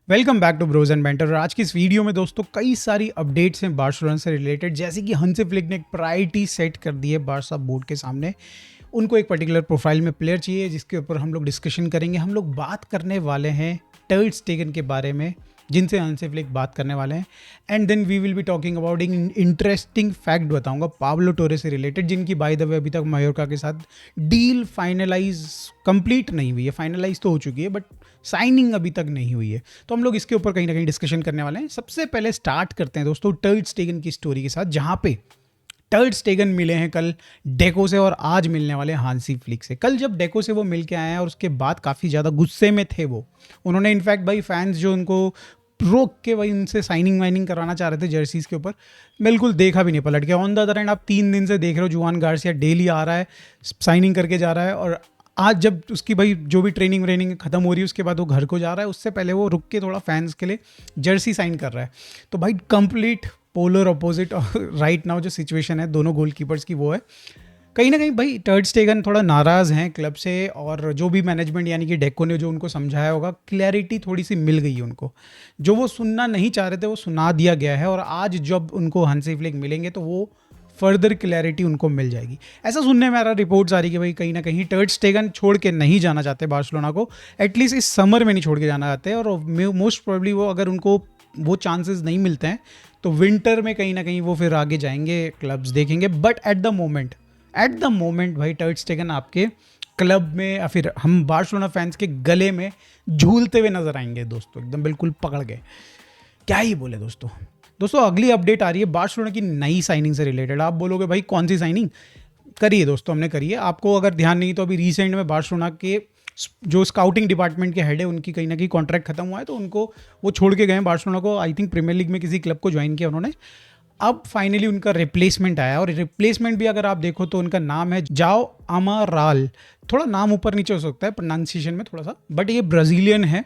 Welcome back to Bros and Banter. और आज की इस वीडियो में दोस्तों कई सारी अपडेट्स हैं बार्सिलोना से रिलेटेड, जैसे कि हंसी फ्लिक ने एक प्रायोरिटी सेट कर दी है बार्सा बोर्ड के सामने। उनको एक पर्टिकुलर प्रोफाइल में प्लेयर चाहिए जिसके ऊपर हम लोग डिस्कशन करेंगे। हम लोग बात करने वाले हैं ter स्टेगन के बारे में, जिनसे हंसी फ्लिक बात करने वाले हैं। And then we will be talking about एक इंटरेस्टिंग फैक्ट बताऊंगा पाब्लो टोरे से रिलेटेड, जिनकी बाय द वे अभी तक मायोर्का के साथ डील फाइनलाइज कंप्लीट नहीं हुई है। फाइनलाइज तो हो चुकी है बट साइनिंग अभी तक नहीं हुई है। तो हम लोग इसके ऊपर कहीं ना कहीं डिस्कशन करने वाले हैं। सबसे पहले स्टार्ट करते हैं दोस्तों ter स्टेगन की स्टोरी के साथ, जहाँ पे ter स्टेगन मिले हैं कल डेको से और आज मिलने वाले हांसी फ्लिक से। कल जब डेको से वो मिल के आए हैं और उसके बाद काफ़ी ज़्यादा गुस्से में थे वो। उन्होंने इनफैक्ट भाई फैंस जो उनको रोक के भाई उनसे साइनिंग वाइनिंग करवाना चाह रहे थे जर्सीज के ऊपर, बिल्कुल देखा भी नहीं पलट के। ऑन द अदर एंड आप 3 दिन से देख रहे हो जुआन गार्सिया डेली आ रहा है, साइनिंग करके जा रहा है, और आज जब उसकी भाई जो भी ट्रेनिंग व्रेनिंग खत्म हो रही है उसके बाद वो घर को जा रहा है, उससे पहले वो रुक के थोड़ा फैंस के लिए जर्सी साइन कर रहा है। तो भाई complete polar opposite right now जो सिचुएशन है दोनों गोलकीपर्स की वो है। कहीं ना कहीं भाई ter स्टेगन थोड़ा नाराज़ हैं क्लब से, और जो भी मैनेजमेंट यानी कि डेको ने जो उनको समझाया होगा, क्लैरिटी थोड़ी सी मिल गई है उनको। जो वो सुनना नहीं चाह रहे थे वो सुना दिया गया है, और आज जब उनको हंसी फ्लिक मिलेंगे तो वो फर्दर क्लैरिटी उनको मिल जाएगी। ऐसा सुनने में आ रहा, रिपोर्ट्स आ रही कि भाई कहीं ना कहीं ter स्टेगन छोड़ के नहीं जाना चाहते बार्सिलोना को, एटलीस्ट इस समर में नहीं छोड़ के जाना चाहते। और मोस्ट प्रोबेबली वो अगर उनको वो चांसेस नहीं मिलते हैं तो विंटर में कहीं ना कहीं वो फिर आगे जाएंगे, क्लब्स देखेंगे। बट एट द मोमेंट भाई ter स्टेगन आपके क्लब में या फिर हम बार्सिलोना फैंस के गले में झूलते हुए नजर आएंगे दोस्तों, एकदम बिल्कुल पकड़ गए। क्या ही बोले दोस्तों अगली अपडेट आ रही है बार्सिलोना की नई साइनिंग से रिलेटेड। आप बोलोगे भाई कौन सी साइनिंग करी है? दोस्तों हमने करी है। आपको अगर ध्यान नहीं तो अभी रिसेंट में बार्सिलोना के जो स्काउटिंग डिपार्टमेंट के हेड है उनकी कहीं ना कहीं कॉन्ट्रैक्ट खत्म हुआ है, तो उनको वो छोड़ के गए बार्सिलोना को। आई थिंक प्रीमियर लीग में किसी क्लब को ज्वाइन किया उन्होंने। अब फाइनली उनका रिप्लेसमेंट आया, और रिप्लेसमेंट भी अगर आप देखो तो उनका नाम है जाओ अमाराल। थोड़ा नाम ऊपर नीचे हो सकता है प्रोनाउंसिएशन में थोड़ा सा, बट ये ब्राज़ीलियन है,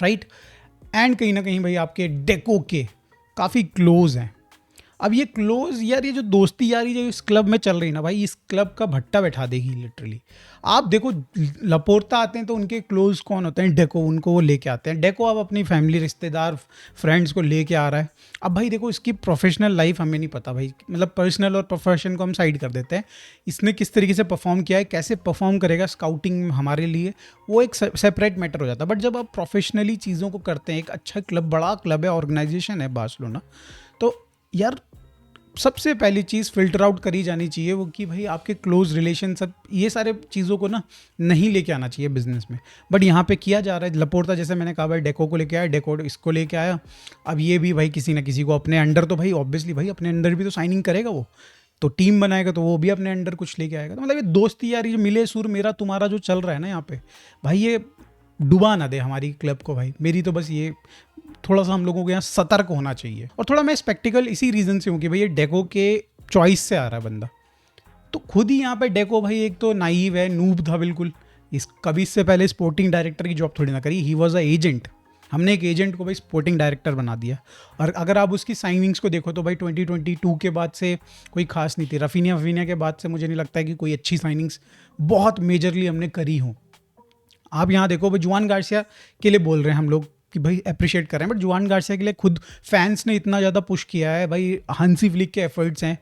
राइट। एंड कहीं ना कहीं भाई आपके डेको के काफ़ी क्लोज हैं। अब ये क्लोज यार, ये जो दोस्ती यारी जो इस क्लब में चल रही ना भाई, इस क्लब का भट्टा बैठा देगी लिटरली। आप देखो लपोर्ता आते हैं तो उनके क्लोज कौन होते हैं? डेको, उनको वो लेके आते हैं। डेको अब अपनी फैमिली रिश्तेदार फ्रेंड्स को लेके आ रहा है। अब भाई देखो इसकी प्रोफेशनल लाइफ हमें नहीं पता भाई, मतलब पर्सनल और प्रोफेशन को हम साइड कर देते हैं। इसने किस तरीके से परफॉर्म किया है, कैसे परफॉर्म करेगा स्काउटिंग हमारे लिए, वो एक सेपरेट मैटर हो जाता है। बट जब आप प्रोफेशनली चीज़ों को करते हैं, एक अच्छा क्लब, बड़ा क्लब है, ऑर्गेनाइजेशन है बार्सिलोना, तो यार सबसे पहली चीज़ फिल्टर आउट करी जानी चाहिए वो कि भाई आपके क्लोज रिलेशन, सब ये सारे चीज़ों को ना नहीं लेके आना चाहिए बिजनेस में। बट यहाँ पे किया जा रहा है। लपोर्ता जैसे मैंने कहा भाई डेको को लेके आया, डेको इसको लेके आया। अब ये भी भाई किसी ना किसी को अपने अंडर, तो भाई ऑब्वियसली भाई अपने अंडर भी तो साइनिंग करेगा वो, तो टीम बनाएगा तो वो भी अपने अंडर कुछ लेके आएगा। तो मतलब ये दोस्ती यारी जो मिले सुर मेरा तुम्हारा जो चल रहा है ना यहाँ पे, भाई ये डुबा ना दे हमारी क्लब को भाई। मेरी तो बस ये थोड़ा सा हम लोगों को यहाँ सतर्क होना चाहिए। और थोड़ा मैं स्पेक्टिकल इसी रीज़न से हूँ कि भाई ये डेको के चॉइस से आ रहा है बंदा, तो खुद ही यहाँ पे डेको भाई एक तो नाइव है, नूब था बिल्कुल। कभी इससे पहले स्पोर्टिंग डायरेक्टर की जॉब थोड़ी ना करी, ही वॉज अ एजेंट। हमने एक एजेंट को भाई स्पोर्टिंग डायरेक्टर बना दिया। और अगर आप उसकी साइनिंग्स को देखो तो भाई 2022 के बाद से कोई खास नहीं थी। रफीनिया के बाद से मुझे नहीं लगता है कि कोई अच्छी साइनिंग्स बहुत मेजरली हमने करी हों। आप यहाँ देखो भाई जुआन गार्सिया के लिए बोल रहे हैं हम लोग कि भाई अप्रिशिएट कर रहे हैं, बट जुआन गार्सिया के लिए खुद फैंस ने इतना ज़्यादा पुश किया है भाई। हंसी फ्लिक के एफर्ट्स हैं,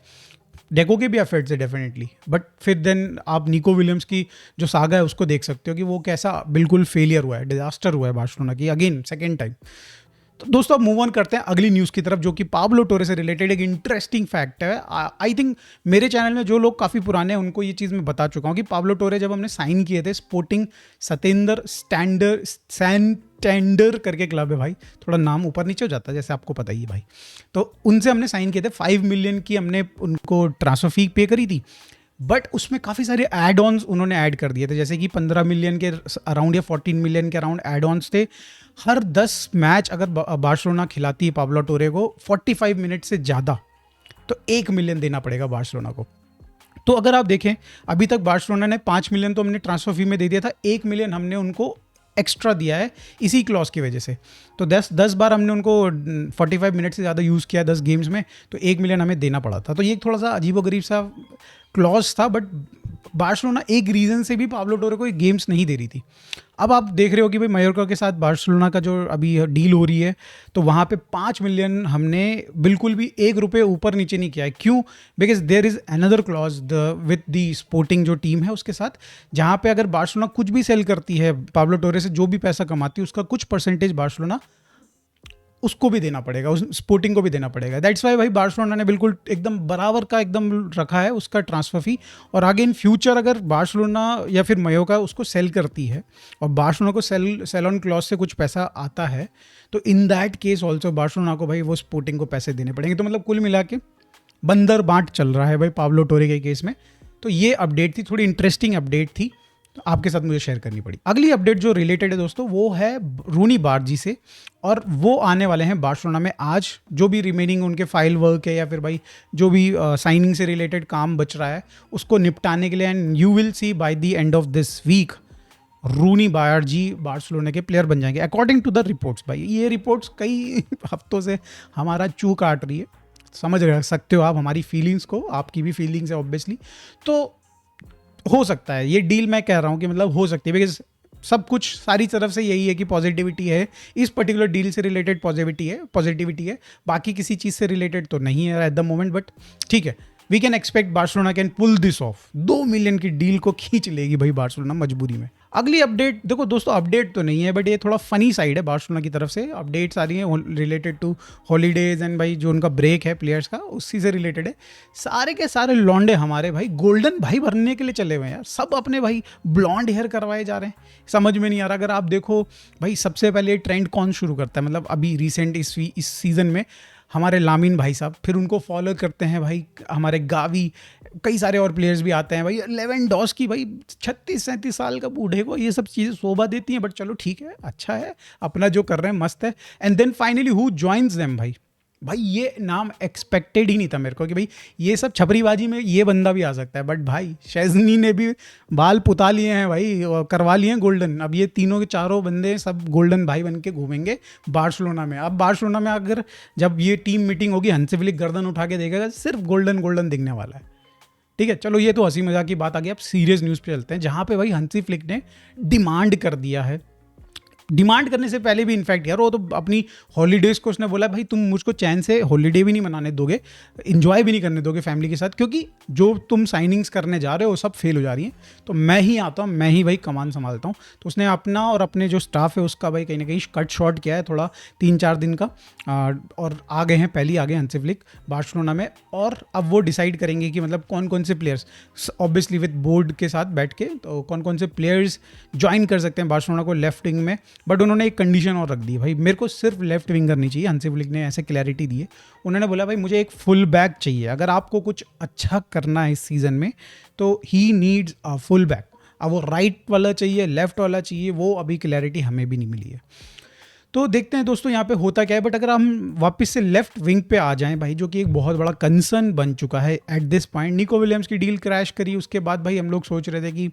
डेको के भी एफर्ट्स है डेफिनेटली, बट फिर देन आप निको विलियम्स की जो सागा है उसको देख सकते हो कि वो कैसा बिल्कुल फेलियर हुआ है, डिजास्टर हुआ है बार्सिलोना की अगेन सेकेंड टाइम। तो दोस्तों अब मूव ऑन करते हैं अगली न्यूज़ की तरफ, जो कि पाब्लो टोरे से रिलेटेड एक इंटरेस्टिंग फैक्ट है। आई थिंक मेरे चैनल में जो लोग काफ़ी पुराने हैं उनको ये चीज़ मैं बता चुका हूँ कि पाब्लो टोरे जब हमने साइन किए थे, स्पोर्टिंग सैंटेंडर करके क्लब है भाई, थोड़ा नाम ऊपर नीचे हो जाता है जैसे आपको पता ही है भाई, तो उनसे हमने साइन किए थे। 5 मिलियन की हमने उनको ट्रांसफर फी पे करी थी, बट उसमें काफ़ी सारे एड ऑन्स उन्होंने ऐड कर दिए थे, जैसे कि 15 मिलियन के अराउंड या 14 मिलियन के अराउंड एड ऑन्स थे। हर 10 मैच अगर बार्सिलोना खिलाती है पाब्लो टोरे को 45 मिनट से ज़्यादा, तो 1 मिलियन देना पड़ेगा बार्सिलोना को। तो अगर आप देखें अभी तक बार्सिलोना ने 5 मिलियन तो हमने ट्रांसफर फी में दे दिया था, 1 मिलियन हमने उनको एक्स्ट्रा दिया है इसी क्लॉज की वजह से। तो 10 बार हमने उनको 45 मिनट से ज़्यादा यूज़ किया 10 गेम्स में, तो 1 मिलियन हमें देना पड़ा था। तो ये थोड़ा सा अजीबोगरीब सा क्लॉज था, बट बार्सिलोना एक रीज़न से भी पाब्लो टोरे को गेम्स नहीं दे रही थी। अब आप देख रहे हो कि भाई मायोर्का के साथ बार्सिलोना का जो अभी डील हो रही है, तो वहाँ पे 5 मिलियन हमने बिल्कुल भी ₹1 ऊपर नीचे नहीं किया है। क्यों? Because there is another clause with the sporting जो टीम है उसके साथ, जहाँ पे अगर बार्सिलोना कुछ भी सेल करती है, पाब्लो टोरे से जो भी पैसा कमाती है उसका कुछ परसेंटेज बार्सिलोना उसको भी देना पड़ेगा, उस स्पोर्टिंग को भी देना पड़ेगा। दैट्स वाई भाई बार्सिलोना ने बिल्कुल एकदम बराबर का एकदम रखा है उसका ट्रांसफर फी। और आगे इन फ्यूचर अगर बार्सिलोना या फिर मायोर्का उसको सेल करती है और बार्सिलोना को सेल ऑन क्लॉज से कुछ पैसा आता है, तो in that case also Barcelona को भाई वो स्पोर्टिंग को पैसे देने पड़ेंगे। तो मतलब कुल मिला के बंदर बांट चल रहा है भाई पाब्लो टोरे के केस में। तो ये अपडेट थी, थोड़ी इंटरेस्टिंग अपडेट थी, तो आपके साथ मुझे शेयर करनी पड़ी। अगली अपडेट जो रिलेटेड है दोस्तों वो है रूनी बार्जी से, और वो आने वाले हैं बार्सिलोना में आज। जो भी रिमेनिंग उनके फाइल वर्क है या फिर भाई जो भी साइनिंग से रिलेटेड काम बच रहा है उसको निपटाने के लिए, and you will see by the end of this week Rooney बार्जी बार्सिलोना के प्लेयर बन जाएंगे अकॉर्डिंग टू द रिपोर्ट्स। भाई ये रिपोर्ट्स कई हफ्तों से हमारा चू काट रही है, समझ रह सकते हो आप हमारी फीलिंग्स को, आपकी भी फीलिंग्स है ऑब्वियसली। तो हो सकता है ये डील, मैं कह रहा हूँ कि मतलब हो सकती है, बिकॉज सब कुछ सारी तरफ से यही है कि पॉजिटिविटी है, इस पर्टिकुलर डील से रिलेटेड पॉजिटिविटी है, बाकी किसी चीज़ से रिलेटेड तो नहीं है एट द मोमेंट। बट ठीक है, we can expect Barcelona can pull this off. 2 million की डील को खींच लेगी भाई बार्सिलोना मजबूरी में। अगली अपडेट देखो दोस्तों, अपडेट तो नहीं है बट ये थोड़ा फनी साइड है बार्सिलोना की तरफ से। अपडेट्स आ रही हैं रिलेटेड टू हॉलीडेज एंड भाई जो उनका ब्रेक है प्लेयर्स का, उसी से रिलेटेड है। सारे के सारे लौंडे हमारे भाई गोल्डन भाई भरने के लिए चले हुए हैं यार, सब अपने भाई ब्लॉन्ड हेयर करवाए जा रहे हैं, समझ में नहीं आ रहा। अगर आप देखो भाई सबसे पहले ट्रेंड कौन शुरू करता है, मतलब अभी रिसेंट इस सीज़न में हमारे लामीन भाई साहब, फिर उनको फॉलो करते हैं भाई हमारे गावी, कई सारे और प्लेयर्स भी आते हैं भाई। लेवेंडोस्की भाई 36-37 साल का बूढ़े को ये सब चीज़ें शोभा देती हैं, बट चलो ठीक है, अच्छा है, अपना जो कर रहे हैं मस्त है। And then finally who joins them भाई ये नाम एक्सपेक्टेड ही नहीं था मेरे को कि भाई ये सब छपरीबाजी में ये बंदा भी आ सकता है। बट भाई शेज़नी ने भी बाल पुता लिए हैं भाई, करवा लिए हैं गोल्डन। अब ये तीनों के चारों बंदे सब गोल्डन भाई बन के घूमेंगे बार्सिलोना में। अब बार्सिलोना में अगर जब ये टीम मीटिंग होगी, हंसी फ्लिक गर्दन उठा के देखेगा, सिर्फ गोल्डन दिखने वाला है। ठीक है, चलो ये तो हंसी मजाक की बात आ गई। अब सीरियस न्यूज़ पे चलते हैं, जहाँ पे भाई हंसी फ्लिक ने डिमांड कर दिया है। डिमांड करने से पहले भी इनफैक्ट यार वो तो अपनी हॉलीडेज़ को उसने बोला भाई तुम मुझको चैन से हॉलीडे भी नहीं मनाने दोगे, इन्जॉय भी नहीं करने दोगे फैमिली के साथ, क्योंकि जो तुम साइनिंग्स करने जा रहे हो वो सब फेल हो जा रही हैं, तो मैं ही आता हूँ, मैं ही भाई कमान संभालता हूँ। तो उसने अपना और अपने जो स्टाफ है उसका भाई कहीं ना कहीं कट शॉर्ट किया है थोड़ा 3-4 दिन का, और आ गए हैं, पहले आ गए हंसी फ्लिक बार्सिलोना में। और अब वो डिसाइड करेंगे कि मतलब कौन कौन से प्लेयर्स, ऑब्वियसली विद बोर्ड के साथ बैठ के, तो कौन कौन से प्लेयर्स ज्वाइन कर सकते हैं बार्सिलोना को लेफ्ट विंग में। बट उन्होंने एक कंडीशन और रख दी भाई, मेरे को सिर्फ लेफ्ट विंगर नहीं चाहिए, हंसी फ्लिक ने ऐसे क्लैरिटी दी है। उन्होंने बोला भाई मुझे एक फुल बैक चाहिए, अगर आपको कुछ अच्छा करना है इस सीज़न में तो he needs a full back. अब वो राइट वाला चाहिए, लेफ्ट वाला चाहिए, वो अभी क्लैरिटी हमें भी नहीं मिली है। तो देखते हैं दोस्तों यहाँ पे होता क्या है। बट अगर हम वापस से लेफ्ट विंग पे आ जाएं भाई, जो कि एक बहुत बड़ा कंसर्न बन चुका है at this point, Nico Williams की डील क्रैश करी, उसके बाद भाई हम लोग सोच रहे थे कि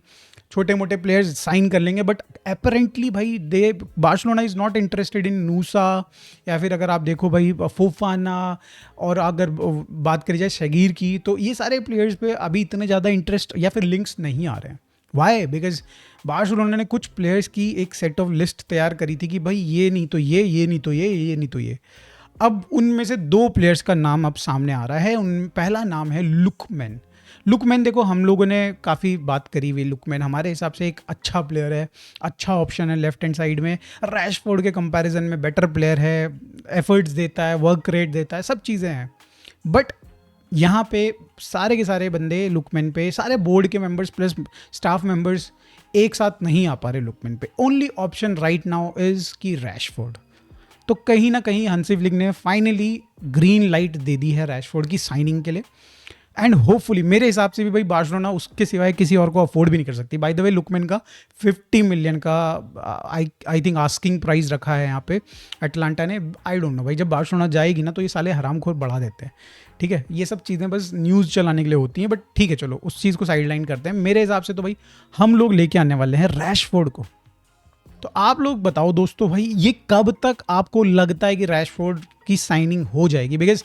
छोटे मोटे प्लेयर्स साइन कर लेंगे, बट अपेरेंटली भाई Barcelona is not interested in नूसा, या फिर अगर आप देखो भाई फोफाना, और अगर बात करी जाए शगीर की, तो ये सारे प्लेयर्स पे अभी इतने ज़्यादा इंटरेस्ट या फिर लिंक्स नहीं आ रहे हैं। वाई? बिकॉज बार्सिलोना ने कुछ प्लेयर्स की एक सेट ऑफ लिस्ट तैयार करी थी कि भाई ये नहीं तो ये नहीं तो ये नहीं तो ये। अब उनमें से 2 प्लेयर्स का नाम अब सामने आ रहा है। उन पहला नाम है लुकमैन। देखो हम लोगों ने काफ़ी बात करी हुई, लुकमैन हमारे हिसाब से एक अच्छा प्लेयर है, अच्छा ऑप्शन है लेफ्ट हैंड साइड में, रैशफोर्ड के कंपैरिजन में बेटर प्लेयर है, एफर्ट्स देता है, वर्क रेट देता है, सब चीज़ें हैं। बट यहाँ पे सारे के सारे बंदे लुकमैन पे, सारे बोर्ड के मेंबर्स प्लस स्टाफ मेंबर्स एक साथ नहीं आ पा रहे लुकमैन पे। Only option right now is की रैशफोर्ड। तो कहीं ना कहीं हंसी फ्लिक ने फाइनली ग्रीन लाइट दे दी है रैशफोर्ड की साइनिंग के लिए। एंड होपफुली मेरे हिसाब से भी भाई बार्सिलोना उसके सिवाय किसी और को अफोर्ड भी नहीं कर सकती। बाय द वे लुकमैन का 50 मिलियन का आई थिंक आस्किंग प्राइस रखा है यहाँ पे अटलांटा ने। आई डोंट नो भाई, जब बार्सिलोना जाएगी ना तो ये साले हरामखोर बढ़ा देते हैं। ठीक है, ये सब चीज़ें बस न्यूज़ चलाने के लिए होती हैं, बट ठीक है चलो उस चीज़ को साइड लाइन करते हैं। मेरे हिसाब से तो भाई हम लोग लेके आने वाले हैं रैशफोर्ड को। तो आप लोग बताओ दोस्तों भाई, ये कब तक आपको लगता है कि रैशफोर्ड की साइनिंग हो जाएगी? बिकॉज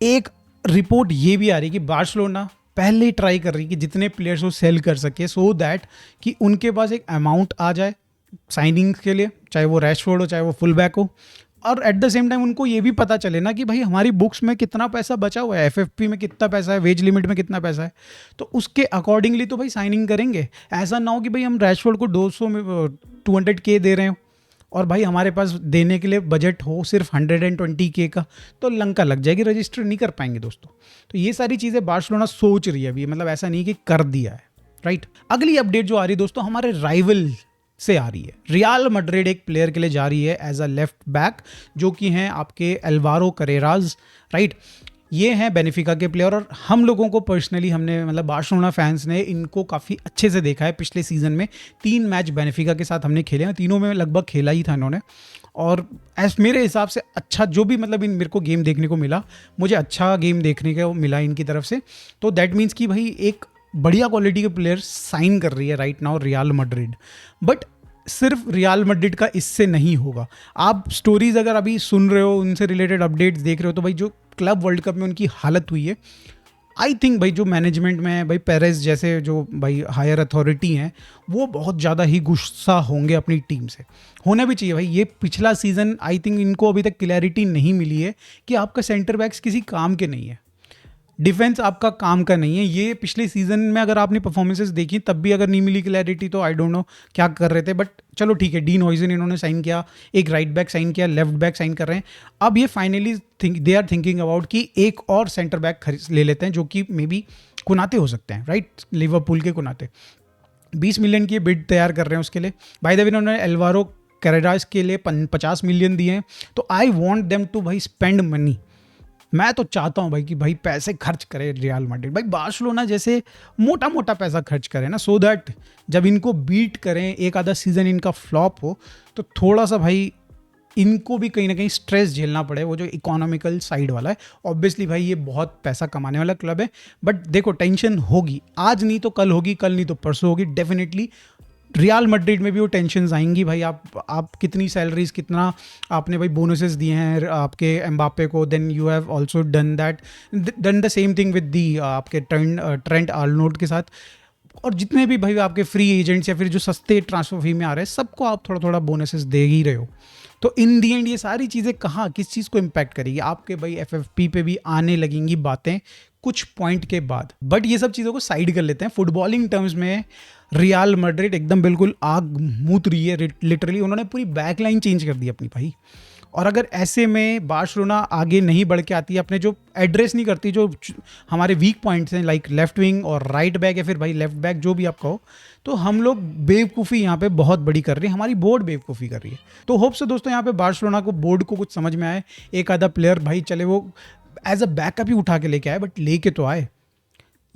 एक रिपोर्ट ये भी आ रही है कि बार्सिलोना पहले ट्राई कर रही है कि जितने प्लेयर्स वो सेल कर सके, सो दैट कि उनके पास एक अमाउंट आ जाए साइनिंग्स के लिए, चाहे वो रैशफोर्ड हो चाहे वो फुल बैक हो, और एट द सेम टाइम उनको ये भी पता चले ना कि भाई हमारी बुक्स में कितना पैसा बचा हुआ है, एफएफपी में कितना पैसा है, वेज लिमिट में कितना पैसा है, तो उसके अकॉर्डिंगली तो भाई साइनिंग करेंगे। ऐसा ना हो कि भाई हम रैशफोर्ड को 200 में 200K दे रहे हो और भाई हमारे पास देने के लिए बजट हो सिर्फ 120K का, तो लंका लग जाएगी, रजिस्टर नहीं कर पाएंगे दोस्तों। तो ये सारी चीज़ें बार्सिलोना सोच रही है अभी, मतलब ऐसा नहीं कि कर दिया है, राइट। अगली अपडेट जो आ रही है दोस्तों हमारे राइवल से आ रही है। रियल मैड्रिड एक प्लेयर के लिए जा रही है एज अ लेफ्ट बैक, जो कि हैं आपके एल्वारो करेराज, राइट। ये हैं बेनिफिका के प्लेयर, और हम लोगों को पर्सनली, हमने मतलब बार्सिलोना फैंस ने इनको काफ़ी अच्छे से देखा है। पिछले सीज़न में 3 मैच बेनिफिका के साथ हमने खेले हैं, तीनों में लगभग खेला ही था इन्होंने, और एज मेरे हिसाब से अच्छा जो भी मतलब इन मेरे को गेम देखने को मिला, मुझे अच्छा गेम देखने को मिला इनकी तरफ से। तो दैट मीन्स कि भाई एक बढ़िया क्वालिटी के प्लेयर साइन कर रही है right now real Madrid. But सिर्फ रियल मैड्रिड का इससे नहीं होगा। आप स्टोरीज अगर अभी सुन रहे हो, उनसे रिलेटेड अपडेट्स देख रहे हो, तो भाई जो क्लब वर्ल्ड कप में उनकी हालत हुई है, आई थिंक भाई जो मैनेजमेंट में है, भाई पेरेस जैसे जो भाई हायर अथॉरिटी हैं, वो बहुत ज़्यादा ही गुस्सा होंगे अपनी टीम से। होना भी चाहिए भाई। ये पिछला सीज़न आई थिंक इनको अभी तक क्लैरिटी नहीं मिली है कि आपका सेंटर बैक्स किसी काम के नहीं है, डिफेंस आपका काम का नहीं है। ये पिछले सीजन में अगर आपने परफॉर्मेंसेस देखी तब भी अगर नहीं मिली क्लैरिटी, तो आई डोंट नो क्या कर रहे थे। बट चलो ठीक है, डीन हॉइजन इन्होंने साइन किया, एक राइट बैक साइन किया, लेफ्ट बैक साइन कर रहे हैं। अब ये finally they are thinking about कि एक और सेंटर बैक ले लेते हैं, जो कि मे बी कुनाते हो सकते हैं, राइट, लिवरपूल के कुनाते। 20 मिलियन की बिड तैयार कर रहे हैं उसके लिए। बाय द वे इन्होंने एल्वारो कैरेरास के लिए 50 मिलियन दिए हैं। तो आई वॉन्ट देम टू भाई स्पेंड मनी। मैं तो चाहता हूँ भाई कि भाई पैसे खर्च करे रियल मैड्रिड, भाई बार्सिलोना जैसे मोटा मोटा पैसा खर्च करे ना, सो दैट जब इनको बीट करें, एक आधा सीजन इनका फ्लॉप हो, तो थोड़ा सा भाई इनको भी कहीं ना कहीं स्ट्रेस झेलना पड़े, वो जो इकोनॉमिकल साइड वाला है। ऑब्वियसली भाई ये बहुत पैसा कमाने वाला क्लब है, बट देखो टेंशन होगी, आज नहीं तो कल होगी, कल नहीं तो परसों होगी डेफिनेटली। रियल मैड्रिड में भी वो टेंशन्स आएंगी भाई। आप कितनी सैलरीज, कितना आपने भाई बोनसेस दिए हैं आपके एम्बापे को, then you have also done the same thing with the आपके ट्रेंट आर्नोल्ड के साथ, और जितने भी भाई आपके फ्री एजेंट्स या फिर जो सस्ते ट्रांसफर फी में आ रहे हैं, सबको आप थोड़ा थोड़ा बोनसेस दे ही रहे हो। तो इन दी एंड ये सारी चीज़ें कहाँ किस चीज़ को इम्पैक्ट करेगी, आपके भाई एफएफपी पे भी आने लगेंगी बातें कुछ पॉइंट के बाद। बट ये सब चीज़ों को साइड कर लेते हैं। फुटबॉलिंग टर्म्स में रियल मैड्रिड एकदम बिल्कुल आग मूत रही है लिटरली। उन्होंने पूरी बैकलाइन चेंज कर दी अपनी भाई, और अगर ऐसे में बार्सिलोना आगे नहीं बढ़ के आती है, अपने जो एड्रेस नहीं करती जो हमारे वीक पॉइंट्स हैं लाइक लेफ्ट विंग और राइट बैक या फिर भाई लेफ्ट बैक जो भी आप कहो, तो हम लोग बेवकूफ़ी यहाँ पे बहुत बड़ी कर रही है, हमारी बोर्ड बेवकूफ़ी कर रही है। तो होप से दोस्तों यहाँ पे बार्सिलोना को बोर्ड को कुछ समझ में आए, एक आधा प्लेयर भाई चले वो एज अ बैकअप ही उठा के लेके आए, बट लेके तो आए,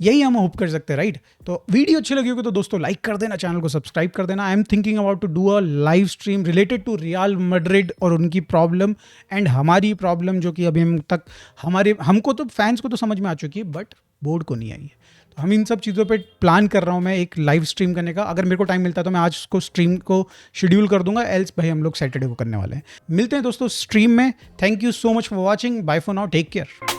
यही हम होप कर सकते हैं, राइट। तो वीडियो अच्छी लगी होगी तो दोस्तों लाइक कर देना, चैनल को सब्सक्राइब कर देना। I am thinking about to do a live stream related to Real Madrid और उनकी प्रॉब्लम एंड हमारी प्रॉब्लम, जो कि अभी हमको तो फैंस को तो समझ में आ चुकी है, बट बोर्ड को नहीं आई है। तो हम इन सब चीज़ों पे प्लान कर रहा हूँ मैं एक लाइव स्ट्रीम करने का। अगर मेरे को टाइम मिलता है तो मैं आज उसको स्ट्रीम को शेड्यूल कर दूंगा, एल्स भाई हम लोग सैटरडे को करने वाले हैं। मिलते हैं दोस्तों स्ट्रीम में। Thank you so much for watching, bye for now, take care.